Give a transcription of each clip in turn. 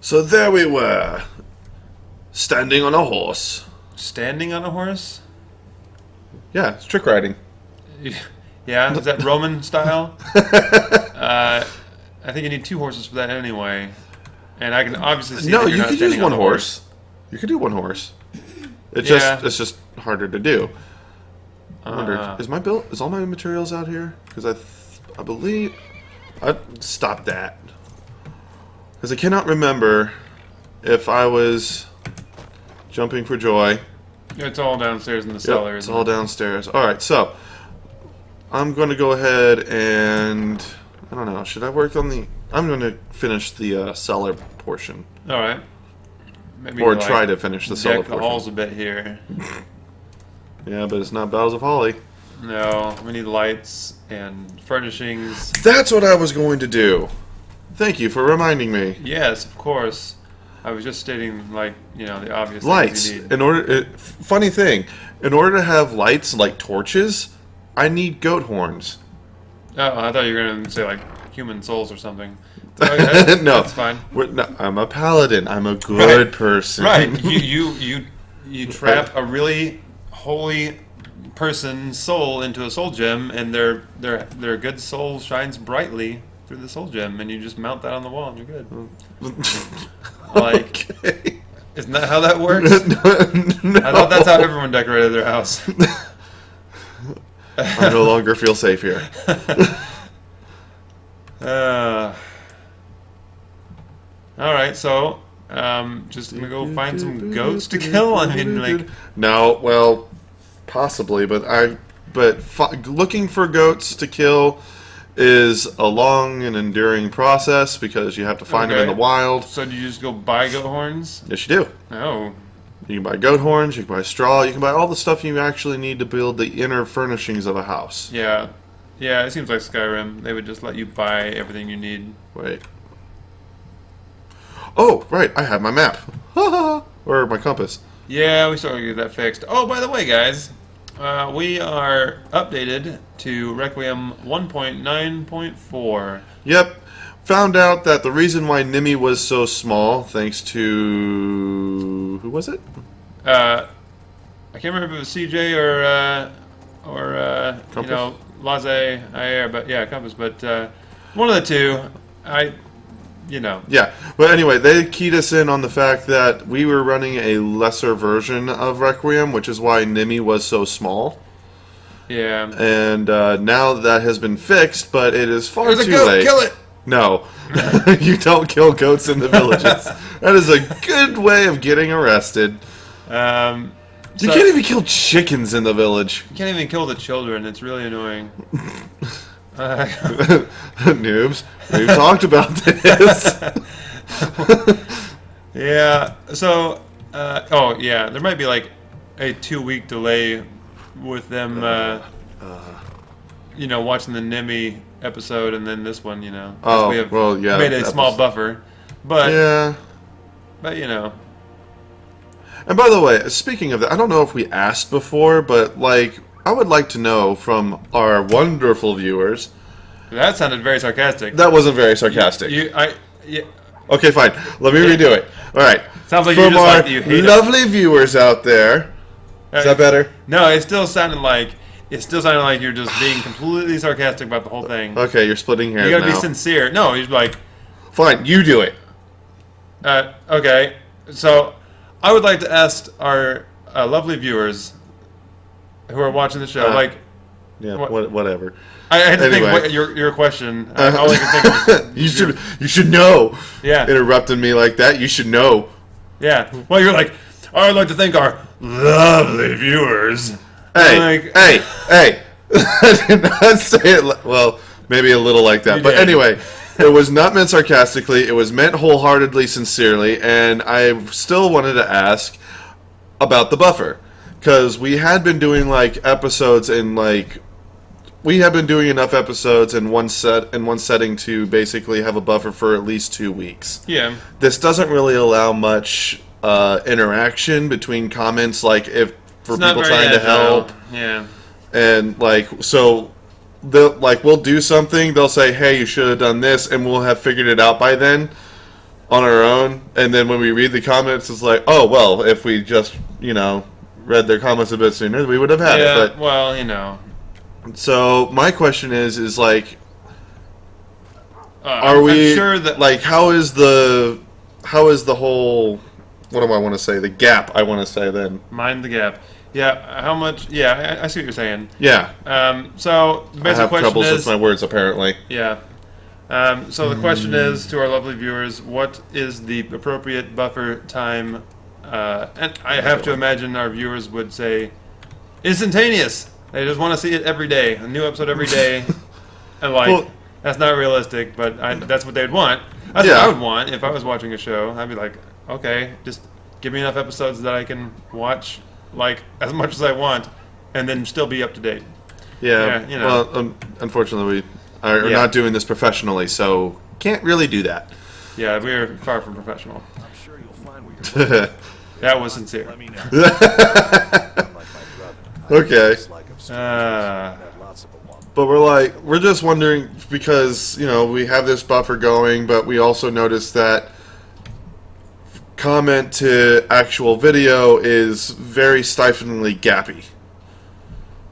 So there we were, standing on a horse. Standing on a horse? Yeah, it's trick riding. Yeah, is that Roman style? I think you need 2 horses for that anyway. And I can obviously see No, that you're you not could use standing one on a horse. You could do one horse. It's just harder to do. I wonder, is all my materials out here? Because I believe I stopped that. Because I cannot remember if I was jumping for joy. It's all downstairs in the cellar. It's all downstairs. All right, so I'm going to go ahead and I don't know. Should I work on the? I'm going to finish the cellar portion. All right. Maybe Or try to finish the cellar deck portion. the halls a bit here. Yeah, but it's not Battles of Holly. No, we need lights and furnishings. That's what I was going to do. Thank you for reminding me. Yes, of course. I was just stating, like, the obvious Lights. things you need. In order, funny thing, in order to have lights like torches, I need goat horns. Oh, I thought you were going to say, like, human souls or something. Okay, No, that's fine. No, I'm a paladin. I'm a good person. Right. You trap a really holy person's soul into a soul gem, and their good soul shines brightly through the soul gem, and you just mount that on the wall, and you're good. Like, Okay. isn't that how that works? No. I thought that's how everyone decorated their house. I no longer feel safe here. Alright, so, just gonna go find some goats to kill? I mean, like... No, well, possibly, but looking for goats to kill is a long and enduring process because you have to find them in the wild. So do you just go buy goat horns? Yes, you do. Oh. You can buy goat horns, you can buy straw, you can buy all the stuff you actually need to build the inner furnishings of a house. Yeah. Yeah, it seems like Skyrim. They would just let you buy everything you need. Wait. Oh, right, I have my map. Or my compass. Yeah, we still gotta get that fixed. Oh, by the way, guys, we are updated to Requiem 1.9.4. Yep. Found out that the reason why Nimi was so small, thanks to... Who was it? I can't remember if it was CJ or Compass? Laze Ayer, but yeah, Compass. But one of the two, Yeah, but anyway, they keyed us in on the fact that we were running a lesser version of Requiem, which is why Nimi was so small. Yeah. And now that has been fixed, but it is far There's too a goat, late. kill it! No, you don't kill goats in the villages. That is a good way of getting arrested. You can't even kill chickens in the village. You can't even kill the children. It's really annoying. Noobs, we've talked about this. Yeah. So, there might be like a 2-week delay with them, watching the Nimi episode and then this one, Oh, we have well, yeah. made a small buffer, but yeah. But And by the way, speaking of that, I don't know if we asked before, but like, I would like to know from our wonderful viewers. That sounded very sarcastic. That wasn't very sarcastic. Okay, fine. Let me redo it. All right. Sounds like from you just our like you hate lovely viewers out there. Is that better? No, it still sounded like you're just being completely sarcastic about the whole thing. Okay, you're splitting hairs You gotta now. be sincere. No, you're like... Fine, you do it. Okay, so I would like to ask our lovely viewers who are watching the show, Yeah, whatever. I had to Anyway. think your question. All I could think of you should know. Yeah. Interrupting me like that, you should know. Yeah. Well, you're like, I'd like to thank our lovely viewers. Hey. I did not say it. Well, maybe a little like that. You But did. anyway, it was not meant sarcastically. It was meant wholeheartedly, sincerely. And I still wanted to ask about the buffer. Because we had been doing episodes in we have been doing enough episodes in one setting to basically have a buffer for at least 2 weeks. Yeah. This doesn't really allow much interaction between comments, if for people trying to help. Yeah. And so we'll do something, they'll say, hey, you should have done this, and we'll have figured it out by then. on our own, and then when we read the comments, it's like, oh well, if we just read their comments a bit sooner, we would have had it. But well. So my question is like, are we I'm sure that like how is the whole, what do I want to say, the gap? I want to say then. mind the gap. Yeah, how much? Yeah, I see what you're saying. Yeah. So the I basic have question troubles is with my words apparently. yeah. So the question is to our lovely viewers: what is the appropriate buffer time? And I have to imagine our viewers would say instantaneous. They just want to see it every day, a new episode every day, and Well, that's not realistic, but that's what they'd want. That's what I would want if I was watching a show. I'd be like, okay, just give me enough episodes that I can watch as much as I want, and then still be up to date. Yeah. Yeah, Well, unfortunately, we are not doing this professionally, so can't really do that. Yeah, we're far from professional. I'm sure you'll find what you're looking for. That was sincere. Let me know. Unlike my brother, I Okay. dislike of strangers. I've had lots of them. But we're just wondering because, we have this buffer going, but we also noticed that comment to actual video is very stiflingly gappy.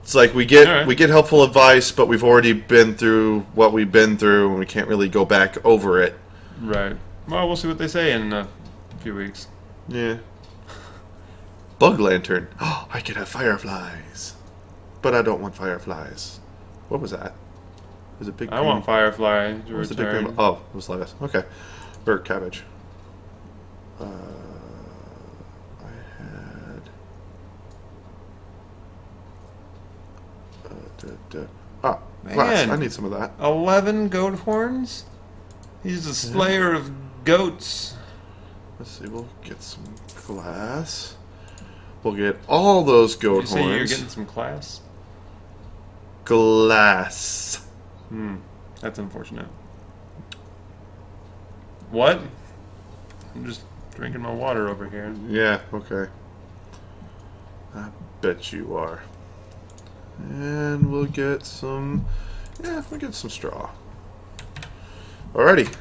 It's like we get helpful advice, but we've already been through what we've been through, and we can't really go back over it. Right. Well, we'll see what they say in a few weeks. Yeah. Bug lantern. Oh, I could have fireflies, but I don't want fireflies. What was that? Was it big? I want Firefly to What was the big return. green? Oh, it was lettuce. Okay, or cabbage. I had. Glass. Man. I need some of that. 11 goat horns? He's a slayer of goats. Let's see. We'll get some glass. We'll get all those goat You say you're horns. getting some class? Glass. That's unfortunate. What? I'm just drinking my water over here. Yeah. Okay. I bet you are. And we'll get some. Yeah, we'll get some straw. Alrighty.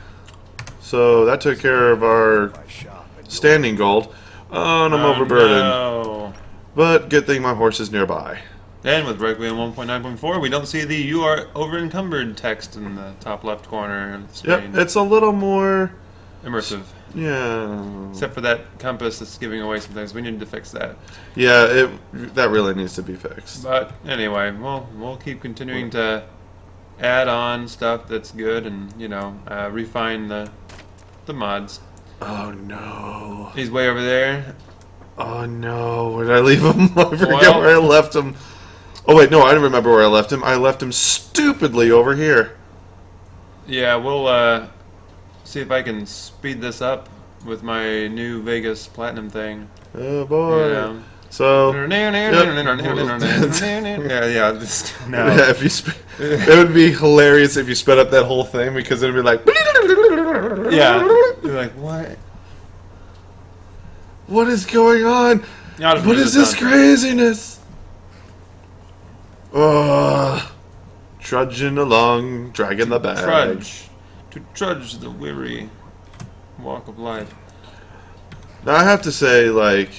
So that took care of our My shop and standing gold. Oh, and I'm overburdened. No. But good thing my horse is nearby. And with Requiem 1.9.4, we don't see the "You are over encumbered" text in the top left corner of the screen. Yep, it's a little more. Immersive. Yeah. Except for that compass that's giving away some things. We need to fix that. Yeah, that really needs to be fixed. But anyway, we'll keep continuing to add on stuff that's good and, refine the mods. Oh no. He's way over there. Oh no. Where did I leave him? I forget Well- where I left him. Oh wait, no, I don't remember where I left him. I left him stupidly over here. Yeah, we'll see if I can speed this up with my new Vegas Platinum thing. Oh boy. Yeah. So Yeah, just now. yeah, if you it would be hilarious if you sped up that whole thing because it'd be like Yeah. You're like, what? What is going on? Yeah, I'll just What move is this on. craziness? Trudging along, dragging the bag. To trudge the weary walk of life. Now I have to say, like,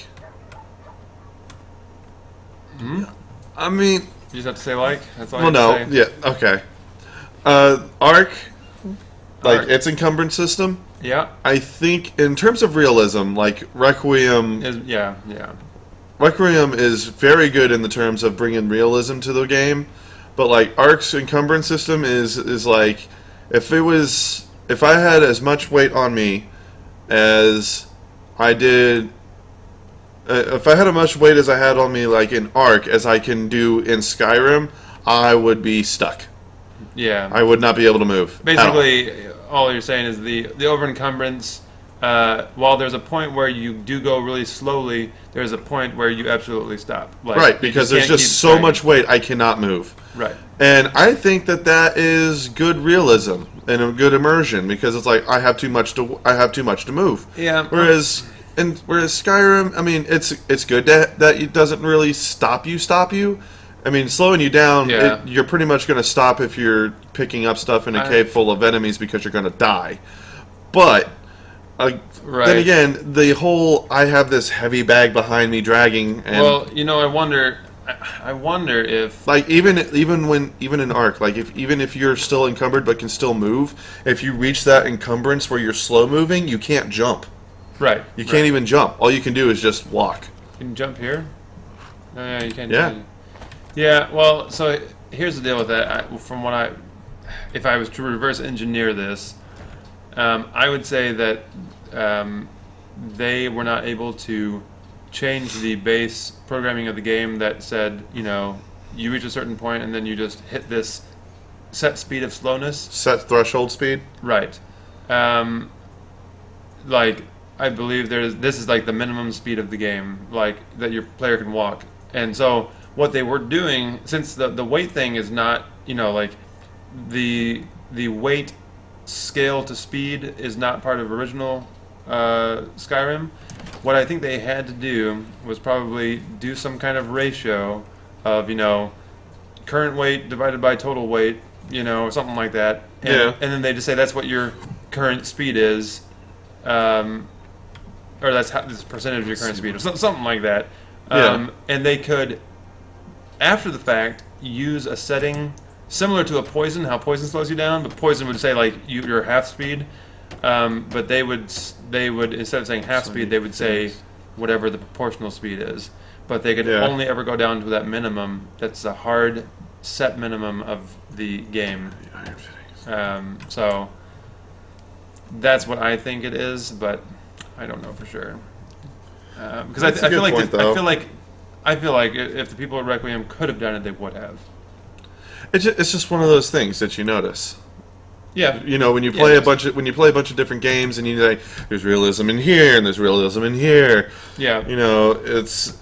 I mean, You just have to say like? That's all well, you no, have to say? yeah, okay. Arc, like Arc. its encumbrance system, Yeah. I think in terms of realism, like Requiem Yeah. Requiem is very good in the terms of bringing realism to the game, but like Ark's encumbrance system is like if I had as much weight on me as I did, if I had as much weight as I had on me like in Ark as I can do in Skyrim, I would be stuck. Yeah. I would not be able to move. at all. Basically, all you're saying is the over encumbrance. While there's a point where you do go really slowly, there's a point where you absolutely stop. Like, Right, you because can't there's just keep so dragging. much weight I cannot move. Right. And I think that is good realism and a good immersion because it's like I have too much to move. Yeah. Whereas Skyrim, I mean, it's good that it doesn't really stop you. I mean, slowing you down, Yeah. you're pretty much going to stop if you're picking up stuff in a cave full of enemies because you're going to die. But Right. Then again, the whole I have this heavy bag behind me dragging, and Well, I wonder. I wonder if like even in Ark, like even if you're still encumbered but can still move, if you reach that encumbrance where you're slow moving, you can't jump. right. You can't even jump. All you can do is just walk. You can jump here. No, yeah, you can't. Yeah. Yeah. Well, so here's the deal with that. If I was to reverse engineer this, I would say that they were not able to change the base programming of the game that said, you reach a certain point and then you just hit this set speed of slowness. Set threshold speed. Right. Like, I believe this is like the minimum speed of the game, like that your player can walk. And so what they were doing, since the weight thing is not, like the weight scale to speed is not part of original Skyrim, what I think they had to do was probably do some kind of ratio of, current weight divided by total weight, something like that. And then they just say that's what your current speed is, or that's this percentage of your current speed, or something like that. And they could, after the fact, use a setting similar to a poison, how poison slows you down, but poison would say like you're half speed. But they would instead of saying half speed, they would say whatever the proportional speed is. But they could only ever go down to that minimum. That's a hard set minimum of the game. So that's what I think it is, but I don't know for sure. Because I feel like if the people at Requiem could have done it, they would have. It's just one of those things that you notice. Yeah, when you play a bunch of different games, and you like, there's realism in here, and there's realism in here. Yeah,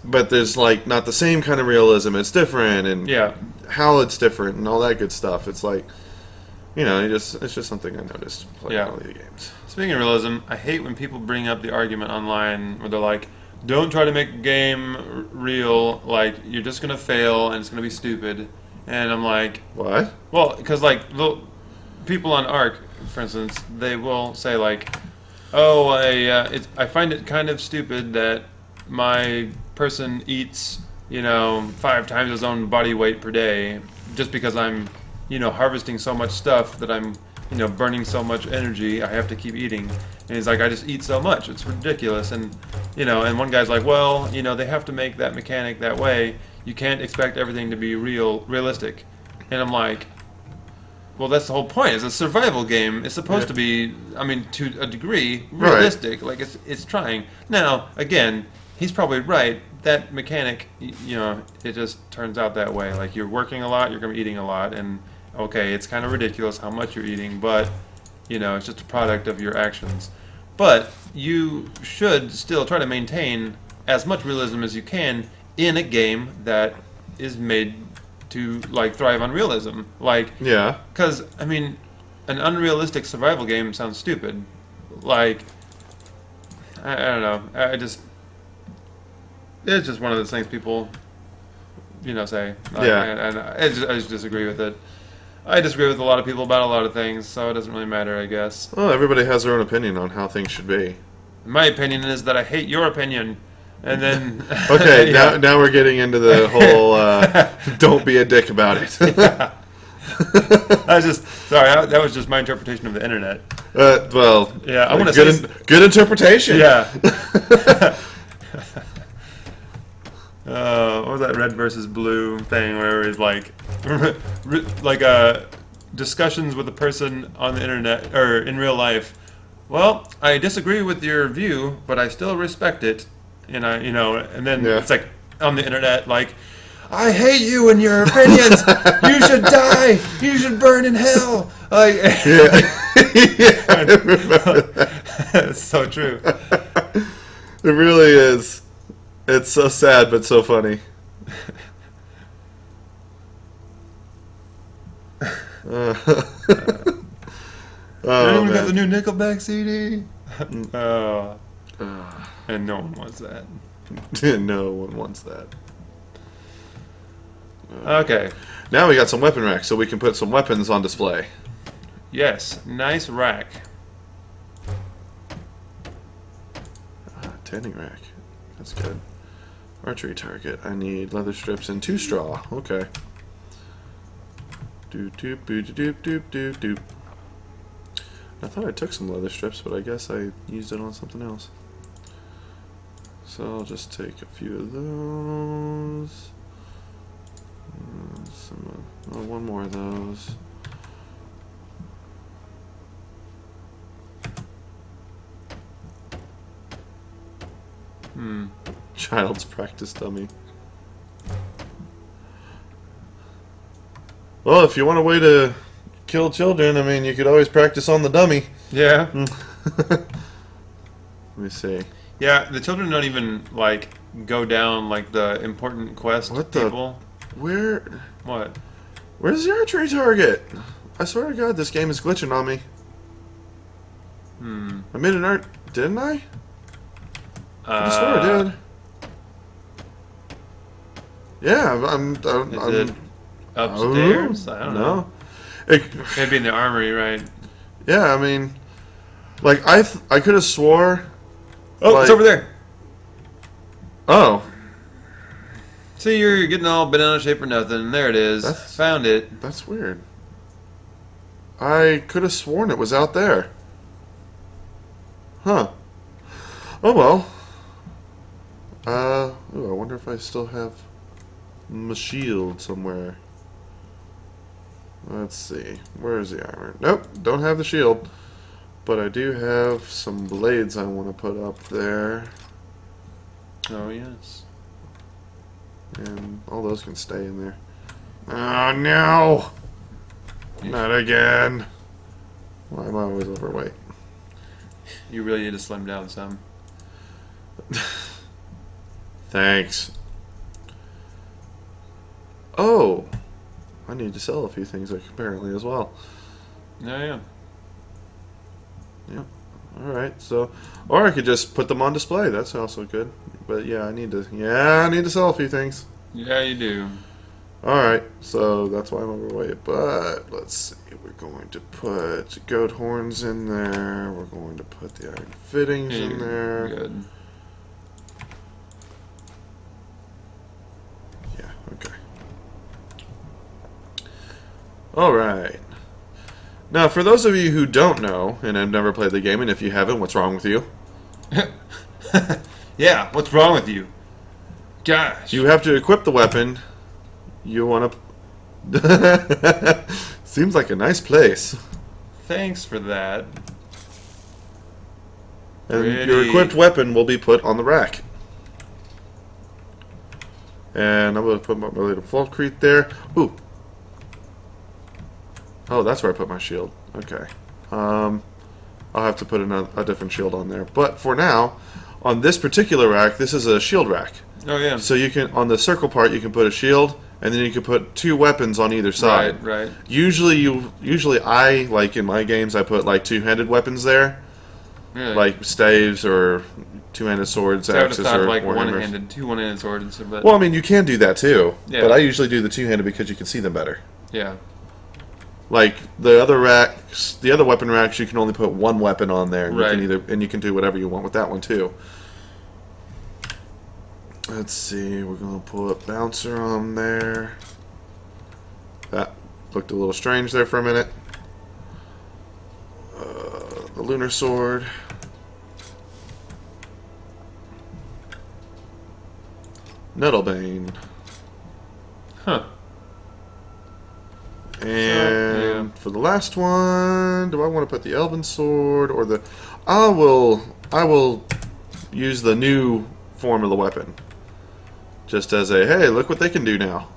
but there's like not the same kind of realism. It's different, and how it's different, and all that good stuff. It's like, it's just something I noticed playing all the games. Speaking of realism, I hate when people bring up the argument online where they're like, "Don't try to make a game real. Like you're just gonna fail, and it's gonna be stupid." And I'm like, what? Well, because like people on Ark, for instance, they will say like, "Oh, I find it kind of stupid that my person eats, 5 times his own body weight per day, just because I'm, harvesting so much stuff that I'm, burning so much energy. I have to keep eating." And he's like, "I just eat so much. It's ridiculous." And and one guy's like, "Well, they have to make that mechanic that way. You can't expect everything to be realistic." And I'm like, well, that's the whole point. It's a survival game. It's supposed to be, to a degree, realistic. Right. Like, it's trying. Now, again, he's probably right. That mechanic, it just turns out that way. Like, you're working a lot, you're going to be eating a lot, and, okay, it's kind of ridiculous how much you're eating, but, it's just a product of your actions. But you should still try to maintain as much realism as you can in a game that is made to like thrive on realism, because an unrealistic survival game sounds stupid. Like, I don't know. It's just one of those things people, say. And I just disagree with it. I disagree with a lot of people about a lot of things, so it doesn't really matter, I guess. Well, everybody has their own opinion on how things should be. My opinion is that I hate your opinion. And then okay, now we're getting into the whole don't be a dick about it. I was just sorry. That was just my interpretation of the internet. Well, yeah, I want to say good interpretation. Yeah. What was that red versus blue thing where it's like discussions with a person on the internet or in real life? Well, I disagree with your view, but I still respect it. And and then it's like on the internet, like, "I hate you and your opinions. You should die. You should burn in hell." Like, it's so true. It really is. It's so sad, but so funny. Anyone got the new Nickelback CD? And no one wants that. No one wants that. Okay. Now we got some weapon racks, so we can put some weapons on display. Yes, nice rack. Tanning rack. That's good. Archery target. I need leather strips and 2 straw. Okay. Doop doop doop doop doop doop doop. I thought I took some leather strips, but I guess I used it on something else. So I'll just take a few of those. One more of those. Child's practice dummy. Well, if you want a way to kill children, I mean, you could always practice on the dummy. Yeah. Let me see. Yeah, the children don't even, like, go down, like, the important quest What the- people. Where? What? Where's the archery target? I swear to God, this game is glitching on me. I made an art, didn't I? I swear I did. Yeah, I'm Is it upstairs? I don't know. Maybe in the armory, right? Yeah, I mean, like I could have swore. Oh, like, it's over there. Oh, See, you're getting all bent out of shape for nothing. There it is. Found it. that's weird. I could have sworn it was out there. Huh. Oh well. Ooh, I wonder if I still have my shield somewhere. Let's see. Where's the armor? Nope, don't have the shield. But I do have some blades I want to put up there. Oh, yes. And all those can stay in there. Oh, no! Not again. Why am I always overweight? You really need to slim down some. Thanks. Oh! I need to sell a few things apparently as well. Yeah. Yep. Alright, so... Or I could just put them on display. That's also good. But yeah, I need to... Yeah, I need to sell a few things. Yeah, you do. Alright, so that's why I'm overweight. But let's see. We're going to put goat horns in there. We're going to put the iron fittings in there. Good. Yeah, okay. Alright. Now, for those of you who don't know, and have never played the game, and if you haven't, what's wrong with you? Yeah, what's wrong with you? Gosh. You have to equip the weapon. You want to... Seems like a nice place. Thanks for that. And your Pretty. equipped weapon will be put on the rack. And I'm going to put my little Falkreath there. Ooh. Oh, that's where I put my shield. Okay. I'll have to put a different shield on there. But for now, on this particular rack, this is a shield rack. Oh, yeah. So you can, on the circle part, you can put a shield, and then you can put 2 weapons on either side. Right. Usually I, like in my games, I put like 2-handed weapons there. Really? Like staves or 2-handed swords, So I would have axes, thought or like warhammers. two one-handed swords, but Well, I mean, you can do that too. Yeah. But I usually do the 2-handed because you can see them better. yeah. Like the other racks, the other weapon racks, you can only put 1 weapon on there, and Right. you can do whatever you want with that one too. Let's see, we're gonna put bouncer on there. That looked a little strange there for a minute. The lunar sword. Nettlebane. Huh. And for the last one, do I want to put the elven sword or the... I will use the new form of the weapon. Just as a, hey, look what they can do now.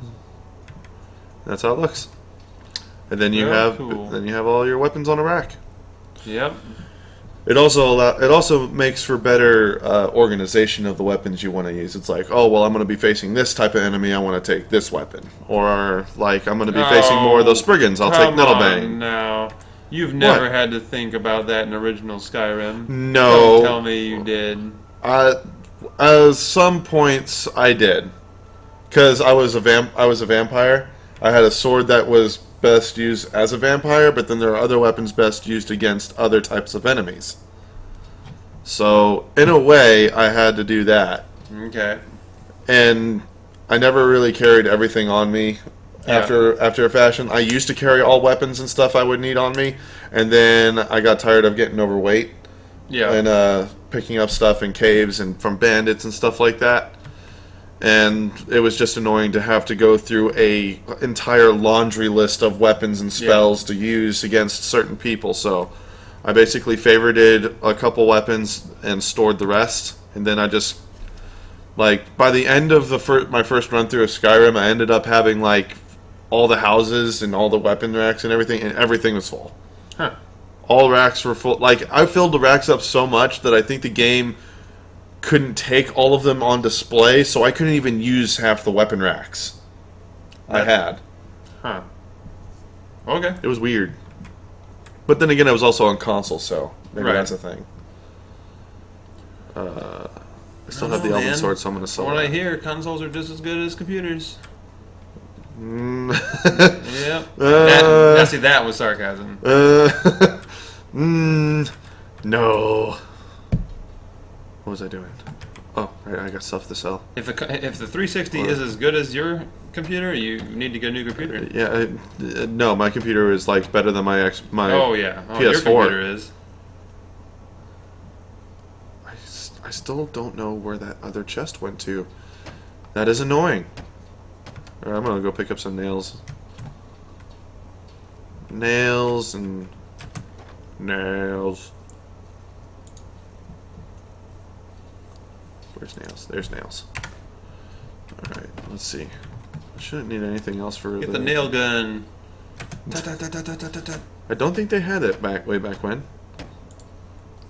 That's how it looks. And then you Very cool. have all your weapons on a rack. Yep. It also makes for better organization of the weapons you want to use. It's like, oh well, I'm going to be facing this type of enemy. I want to take this weapon, or like I'm going to be facing more of those Spriggans. I'll take Nettlebane. Now, you've never had to think about that in original Skyrim. No. Don't tell me you did. Some points I did, because I was a vampire. I had a sword that was best used as a vampire, but then there are other weapons best used against other types of enemies. So in a way, I had to do that, Okay. and I never really carried everything on me. Yeah. After a fashion, I used to carry all weapons and stuff I would need on me, and then I got tired of getting overweight Yeah. and picking up stuff in caves and from bandits and stuff like that. And it was just annoying to have to go through a entire laundry list of weapons and spells to use against certain people. So I basically favorited a couple weapons and stored the rest. And then I just, like, by the end of my first run through of Skyrim, I ended up having, like, all the houses and all the weapon racks and everything was full. Huh. All racks were full. Like, I filled the racks up so much that I think the game couldn't take all of them on display, so I couldn't even use half the weapon racks I had. Huh. Okay. It was weird. But then again, I was also on console, so maybe Right. that's a thing. I still have the Elven man. Sword, so I'm going to sell From what I that. hear, consoles are just as good as computers. Mm. Yep. Now see, that was sarcasm. No. What was I doing? Oh, right, I got stuff to sell. If the 360 is as good as your computer, you need to get a new computer. Yeah, no, my computer is like better than my Oh yeah, your PS4. computer is. I still don't know where that other chest went to. That is annoying. Alright, I'm gonna go pick up some nails. Nails and nails. Where's nails? There's nails. Alright, let's see. I shouldn't need anything else for Get the nail gun. I don't think they had it way back when.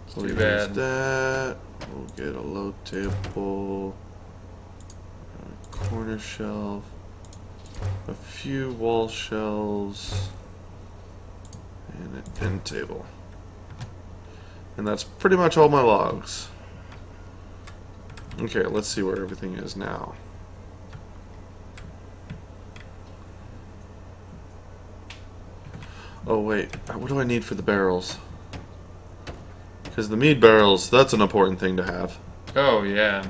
It's We'll too use bad. that. We'll get a low table, a corner shelf, a few wall shelves, and an end table. And that's pretty much all my logs. Okay, let's see where everything is now. Oh wait, what do I need for the barrels? Because the mead barrels, that's an important thing to have. Oh yeah.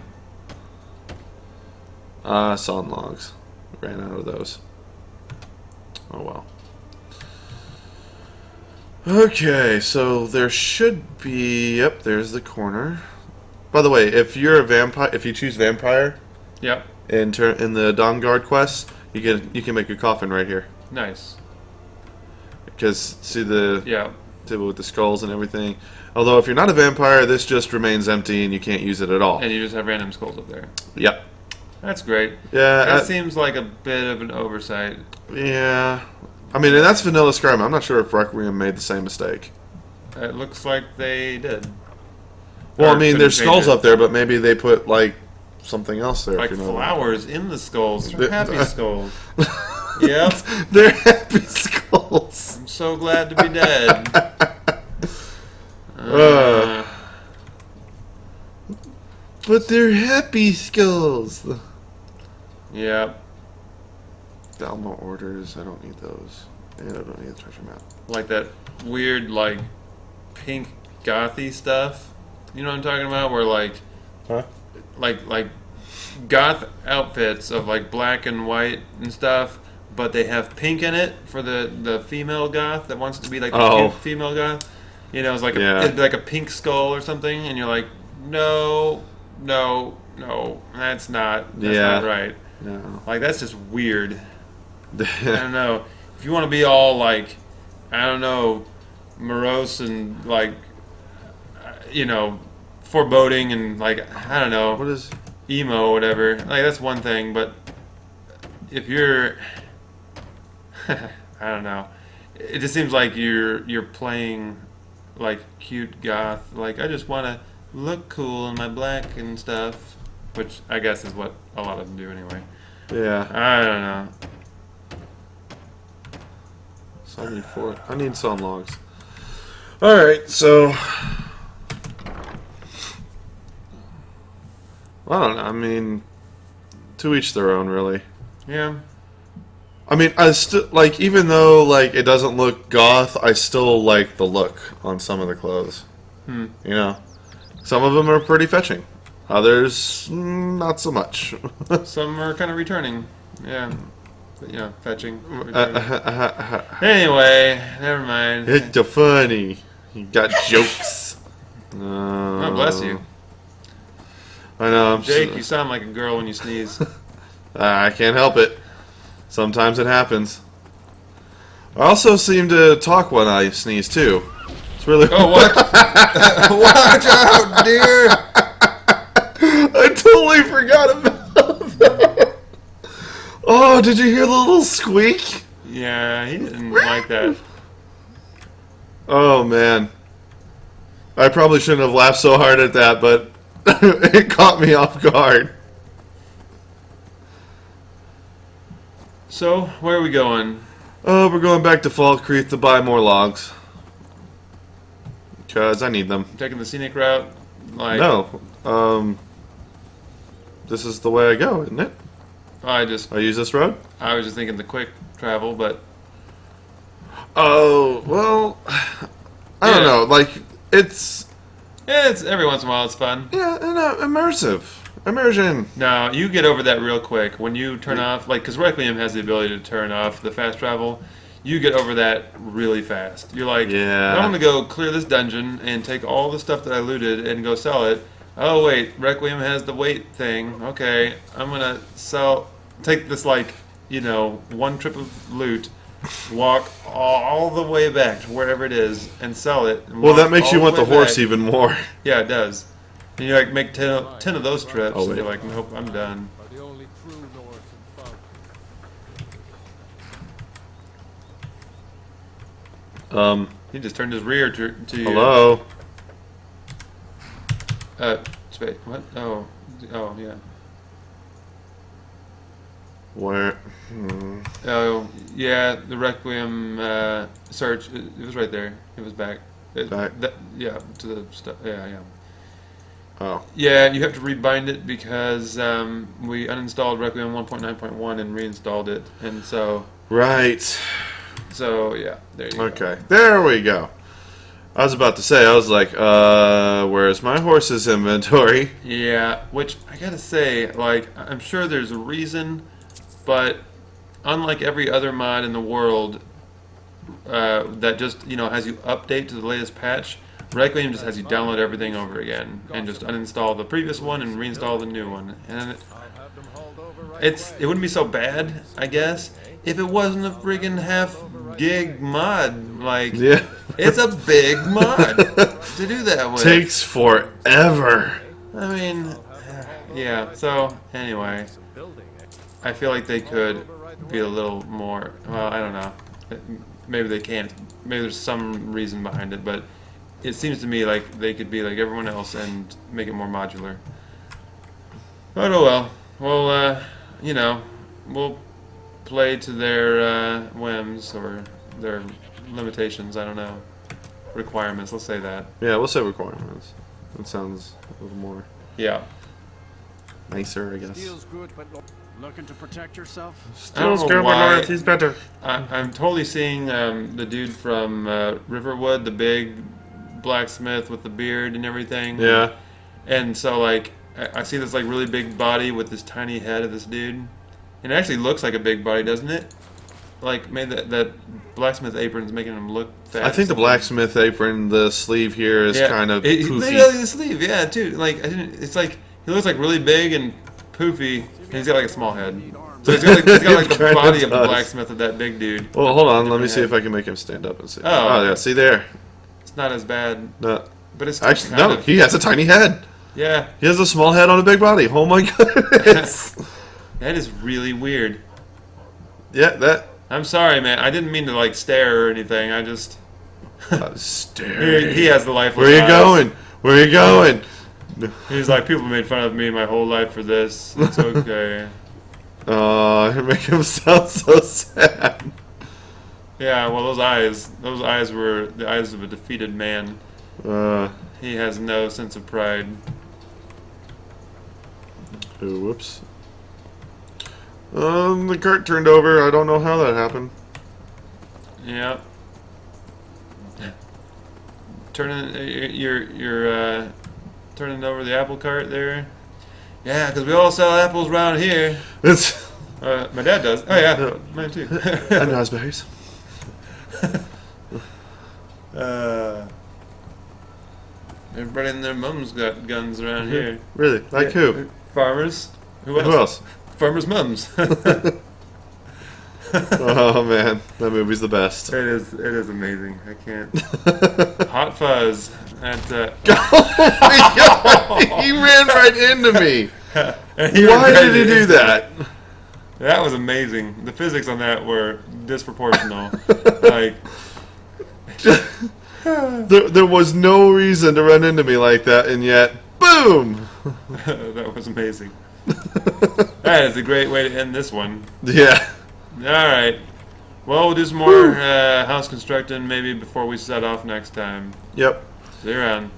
Sawn logs. Ran out of those. Oh well. Okay, so there should be... Yep, there's the corner. By the way, if you're a vampire, if you choose vampire Yep. in the Dawn Guard quest, you can make a coffin right here. Nice. Because see the Yeah. table with the skulls and everything. Although if you're not a vampire, this just remains empty and you can't use it at all. And you just have random skulls up there. Yep. That's great. Yeah. That seems like a bit of an oversight. Yeah. I mean, and that's vanilla Skyrim. I'm not sure if Requiem made the same mistake. It looks like they did. Well, Or I mean, couldn't there's change skulls it. up there, but maybe they put like something else there. Like if you know what I flowers in the skulls. The- Happy skulls. Yep. mean. They're happy skulls. I'm so glad to be dead. But they're happy skulls. Yep. Dalma orders. I don't need those. And I don't need the treasure map. Like that weird, like, pink gothy stuff. You know what I'm talking about? Where, like, Huh? like goth outfits of, like, black and white and stuff, but they have pink in it for the female goth that wants to be, like, the Oh. cute female goth. You know, it's like, Yeah. it'd be like a pink skull or something, and you're like, no, that's not right. No. Like, that's just weird. I don't know. If you want to be all like, I don't know, morose and like, you know, foreboding and like, I don't know, What is? emo or whatever. Like that's one thing, but if you're, I don't know, it just seems like you're playing like cute goth. Like I just want to look cool in my black and stuff, which I guess is what a lot of them do anyway. Yeah. I don't know. So I need sawn logs. Alright, so I don't know. I mean, to each their own, really. Yeah. I mean, I still like, even though like it doesn't look goth, I still like the look on some of the clothes. Hmm. You know, Some of them are pretty fetching. Others, not so much. Some are kind of returning. Yeah. But, fetching. Anyway, never mind. It's so funny. You got jokes. Oh, bless you. I know. Jake, you sound like a girl when you sneeze. I can't help it. Sometimes it happens. I also seem to talk when I sneeze too. It's really. Oh, what? Watch out, dear! I totally forgot about that. Oh, did you hear the little squeak? Yeah, he didn't like that. Oh man. I probably shouldn't have laughed so hard at that, but it caught me off guard. So, where are we going? Oh, we're going back to Fall Creek to buy more logs. Because I need them. Taking the scenic route? Like, No. This is the way I go, isn't it? I use this road? was just thinking the quick travel, but Oh, well, I don't know. Like, it's every once in a while it's fun. immersive. Immersion. No, you get over that real quick when you turn off, like, because Requiem has the ability to turn off the fast travel. You get over that really fast. You're like, Yeah. I'm going to go clear this dungeon and take all the stuff that I looted and go sell it. Oh, wait, Requiem has the weight thing. Okay, I'm going to take this, like, one trip of loot, walk all the way back to wherever it is and sell it. And Well, walk that makes all you want the way horse back. even more. Yeah, it does. And you, like, make 10 of those trips, Oh, and wait. you're like, nope, I'm done. Are the only true North and found. He just turned his rear to you. Hello? Space. What? Oh, yeah. Where? Oh, yeah, the Requiem search, it was right there. It was back. Back? Yeah, to the stuff. Yeah. Oh. Yeah, you have to rebind it because we uninstalled Requiem 1.9.1 and reinstalled it. And so, Right. yeah, there you go. Okay. There we go. I was about to say, I was like, where's my horse's inventory? Yeah, which I gotta say, like, I'm sure there's a reason, but unlike every other mod in the world that just, has you update to the latest patch, Requiem just has you download everything over again and just uninstall the previous one and reinstall the new one. And it wouldn't be so bad, I guess, if it wasn't a friggin' half gig mod. Like, Yeah. it's a big mod to do that with. Takes forever. I mean, yeah, so anyway, I feel like they could be a little more, well, I don't know. Maybe they can't. Maybe there's some reason behind it, but it seems to me like they could be like everyone else and make it more modular. But oh well. Well, we'll play to their whims or their limitations, I don't know. Requirements, let's say that. Yeah, we'll say requirements. That sounds a little more Yeah. nicer, I guess. Steel's good, but looking to protect yourself? I don't know Still why. North, he's better. I'm totally seeing the dude from Riverwood, the big blacksmith with the beard and everything. Yeah. And so, like, I see this, like, really big body with this tiny head of this dude. And it actually looks like a big body, doesn't it? Like, maybe that blacksmith apron's making him look fat. I think the blacksmith apron, the sleeve here is kind of Maybe poofy. the sleeve, yeah, too. Like, it's like, he looks, like, really big and poofy, and he's got, like, a small head. So he's got like the Kinda body of the does. blacksmith of that big dude. Well, hold on. Let me Different see head. if I can make him stand up and see. Oh. Yeah. See there. It's not as bad, No. but it's still Actually, kind no. of, He has a tiny head. yeah. He has a small head on a big body. Oh my goodness. That is really weird. Yeah, that. I'm sorry, man. I didn't mean to, like, stare or anything. I just... Staring. he has the lifeless Where are you eyes. going? Where are you going? He's like, people made fun of me my whole life for this. It's okay. Oh, you make him sound so sad. Yeah, well, those eyes were the eyes of a defeated man. He has no sense of pride. Oh, whoops. The cart turned over. I don't know how that happened. Yeah. Turning your turning over the apple cart there. Yeah, because we all sell apples around here. It's My dad does. Oh yeah, mine too. and raspberries. Everybody and their mums got guns around here. Really? Like who? Farmers. Who else? Who else? Farmers' mums. Oh man, that movie's the best. It is amazing. I can't. Hot Fuzz. That's Oh my God, he ran right into me. Why did he do that? That was amazing. The physics on that were disproportional. Like, There was no reason to run into me like that, and yet, boom! that was amazing. That is a great way to end this one. Yeah. All right. Well, we'll do some more house constructing maybe before we set off next time. Yep. See you around.